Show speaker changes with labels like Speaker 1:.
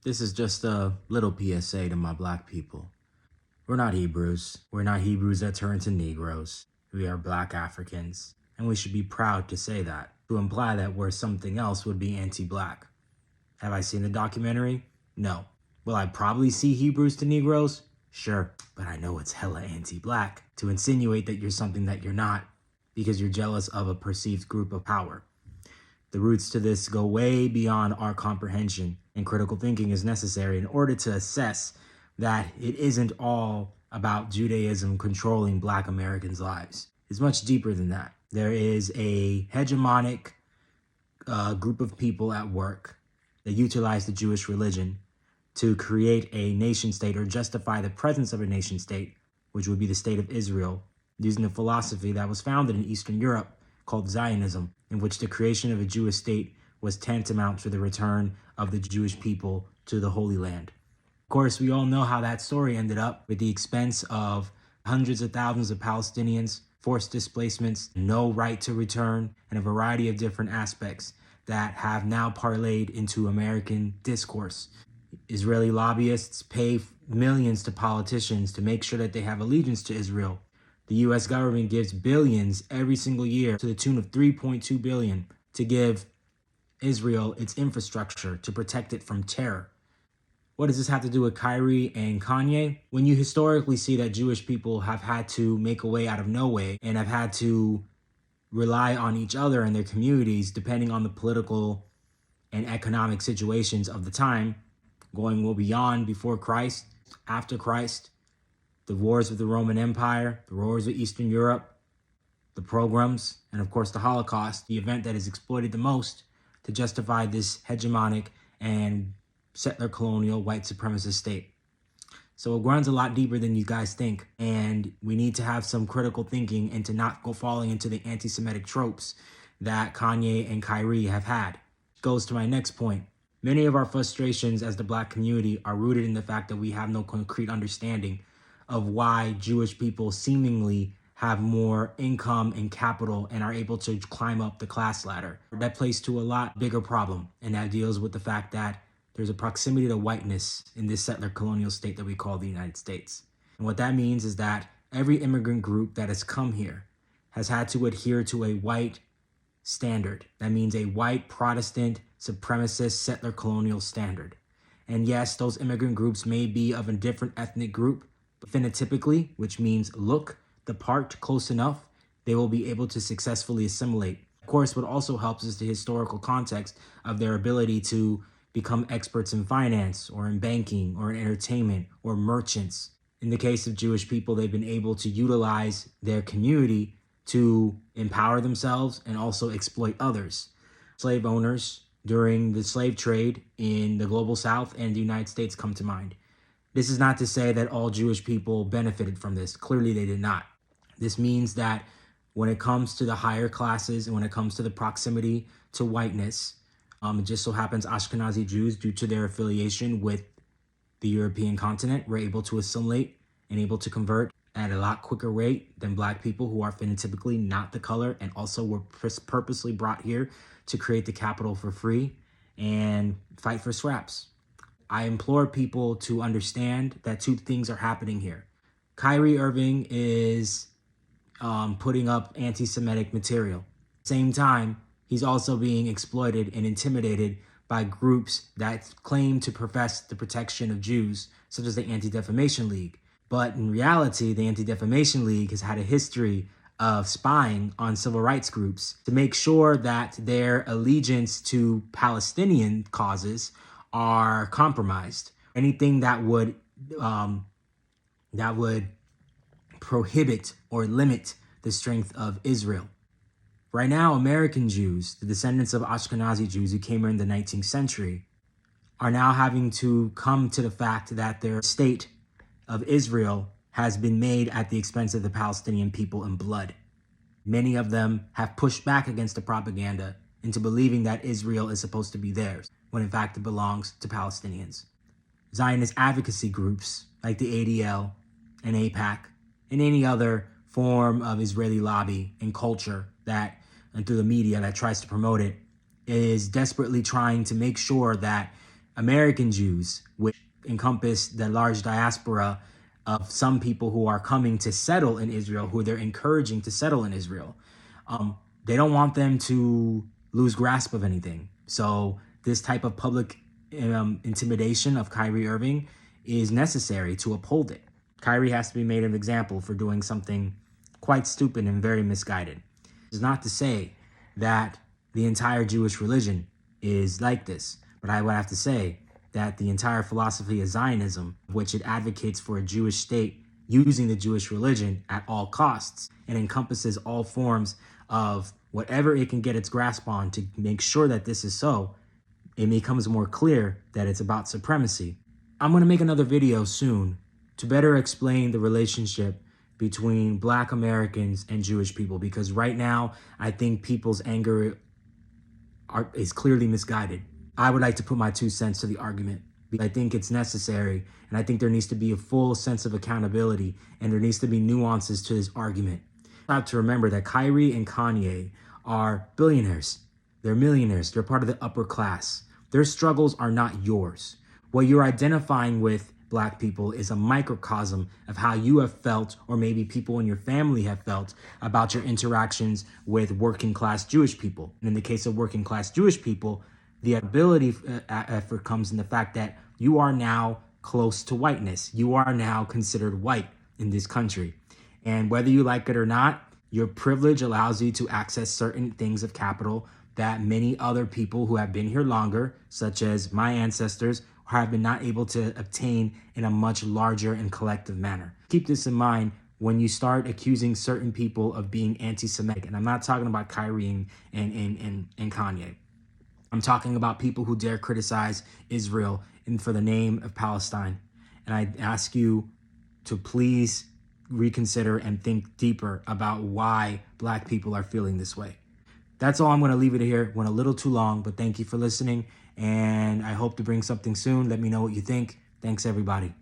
Speaker 1: This is just a little PSA to my black people. We're not Hebrews. We're not Hebrews that turn to Negroes. We are black Africans, and we should be proud to say that. To imply that we're something else would be anti-black. Have I seen the documentary? No. Will I probably see Hebrews to Negroes? Sure, but I know it's hella anti-black to insinuate that you're something that you're not because you're jealous of a perceived group of power. The roots to this go way beyond our comprehension, and critical thinking is necessary in order to assess that it isn't all about Judaism controlling black Americans' lives. It's much deeper than that. There is a hegemonic group of people at work that utilize the Jewish religion to create a nation state or justify the presence of a nation state, which would be the state of Israel, using a philosophy that was founded in Eastern Europe called Zionism, in which the creation of a Jewish state was tantamount to the return of the Jewish people to the Holy Land. Of course, we all know how that story ended up, with the expense of hundreds of thousands of Palestinians, forced displacements, no right to return, and a variety of different aspects that have now parlayed into American discourse. Israeli lobbyists pay millions to politicians to make sure that they have allegiance to Israel. The U.S. government gives billions every single year, to the tune of $3.2 billion, to give Israel its infrastructure to protect it from terror. What does this have to do with Kyrie and Kanye? When you historically see that Jewish people have had to make a way out of no way and have had to rely on each other and their communities depending on the political and economic situations of the time, going well beyond before Christ, after Christ, the wars with the Roman Empire, the wars with Eastern Europe, the pogroms, and of course the Holocaust, the event that is exploited the most to justify this hegemonic and settler colonial white supremacist state. So it runs a lot deeper than you guys think, and we need to have some critical thinking and to not go falling into the anti-Semitic tropes that Kanye and Kyrie have had. Goes to my next point. Many of our frustrations as the black community are rooted in the fact that we have no concrete understanding of why Jewish people seemingly have more income and capital and are able to climb up the class ladder. That plays to a lot bigger problem, and that deals with the fact that there's a proximity to whiteness in this settler colonial state that we call the United States. And what that means is that every immigrant group that has come here has had to adhere to a white standard. That means a white Protestant supremacist settler colonial standard. And yes, those immigrant groups may be of a different ethnic group, but phenotypically, which means look the part close enough, they will be able to successfully assimilate. Of course, what also helps is the historical context of their ability to become experts in finance or in banking or in entertainment or merchants. In the case of Jewish people, they've been able to utilize their community to empower themselves and also exploit others. Slave owners during the slave trade in the global South and the United States come to mind. This is not to say that all Jewish people benefited from this. Clearly, they did not. This means that when it comes to the higher classes and when it comes to the proximity to whiteness, it just so happens Ashkenazi Jews, due to their affiliation with the European continent, were able to assimilate and able to convert at a lot quicker rate than black people who are phenotypically not the color and also were purposely brought here to create the capital for free and fight for scraps. I implore people to understand that two things are happening here. Kyrie Irving is putting up anti-Semitic material. Same time, he's also being exploited and intimidated by groups that claim to profess the protection of Jews, such as the Anti-Defamation League. But in reality, the Anti-Defamation League has had a history of spying on civil rights groups to make sure that their allegiance to Palestinian causes are compromised. Anything that would prohibit or limit the strength of Israel. Right now, American Jews, the descendants of Ashkenazi Jews who came here in the 19th century, are now having to come to the fact that their state of Israel has been made at the expense of the Palestinian people in blood. Many of them have pushed back against the propaganda into believing that Israel is supposed to be theirs, when in fact it belongs to Palestinians. Zionist advocacy groups like the ADL and AIPAC and any other form of Israeli lobby and culture that, and through the media that tries to promote it, is desperately trying to make sure that American Jews, which encompass the large diaspora of some people who are coming to settle in Israel, who they're encouraging to settle in Israel. They don't want them to lose grasp of anything. So this type of public intimidation of Kyrie Irving is necessary to uphold it. Kyrie has to be made an example for doing something quite stupid and very misguided. It's not to say that the entire Jewish religion is like this, but I would have to say that the entire philosophy of Zionism, which it advocates for a Jewish state using the Jewish religion at all costs, and encompasses all forms of whatever it can get its grasp on to make sure that this is so, it becomes more clear that it's about supremacy. I'm going to make another video soon to better explain the relationship between Black Americans and Jewish people, because right now I think people's anger is clearly misguided. I would like to put my 2 cents to the argument. I think it's necessary, and I think there needs to be a full sense of accountability, and there needs to be nuances to this argument. I have to remember that Kyrie and Kanye are billionaires. They're millionaires. They're part of the upper class. Their struggles are not yours. What you're identifying with, Black people, is a microcosm of how you have felt, or maybe people in your family have felt, about your interactions with working class Jewish people. And in the case of working class Jewish people, the ability effort comes in the fact that you are now close to whiteness. You are now considered white in this country. And whether you like it or not, your privilege allows you to access certain things of capital that many other people who have been here longer, such as my ancestors, have been not able to obtain in a much larger and collective manner. Keep this in mind when you start accusing certain people of being anti-Semitic. And I'm not talking about Kyrie and Kanye. I'm talking about people who dare criticize Israel for the name of Palestine. And I ask you to please reconsider and think deeper about why Black people are feeling this way. That's all. I'm going to leave it here. Went a little too long, but thank you for listening. And I hope to bring something soon. Let me know what you think. Thanks, everybody.